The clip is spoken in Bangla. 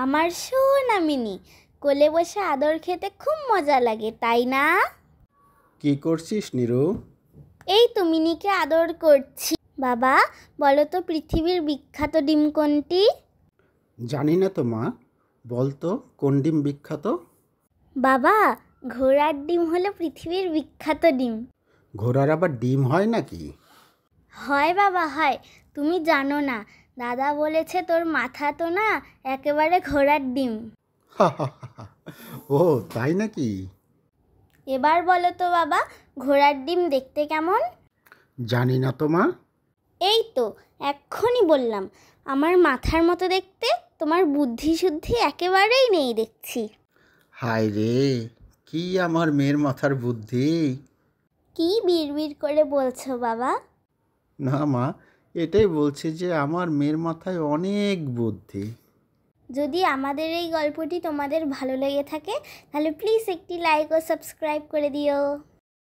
আমার সোনা মিনি, কোলে বসে আদর খেতে খুব মজা লাগে, তাই না? কি করছিস নিরু? এই তো মিনিকে আদর করছি। বাবা, বলো তো পৃথিবীর বিখ্যাত ডিম কোনটি? জানি না তো মা, বলতো কোন ডিম বিখ্যাত? বাবা, ঘোড়ার ডিম হলো পৃথিবীর বিখ্যাত ডিম। ঘোড়ার আবার ডিম হয় নাকি? হয় বাবা, হয়। তুমি জানো না, দাদা বলেছে তোর মাথা তো না একেবারে ঘোড়ার ডিম। ও তাই নাকি? এবার বলো তো বাবা, ঘোড়ার ডিম দেখতে কেমন? জানি না তো মা। এই তো এক্ষুনি বললাম, আমার মাথার মতো দেখতে। তোমার বুদ্ধি শুদ্ধি একেবারেই নেই দেখছি। হায় রে, কি আমার মেয়ের মাথার বুদ্ধি! কি বিড়বিড় করে বলছো বাবা? না মা, এটাই বলছি যে আমার মেয়ের মাথায় অনেক বুদ্ধি। যদি আমাদের এই গল্পটি তোমাদের ভালো লেগে থাকে তাহলে প্লিজ একটি লাইক ও সাবস্ক্রাইব করে দিও।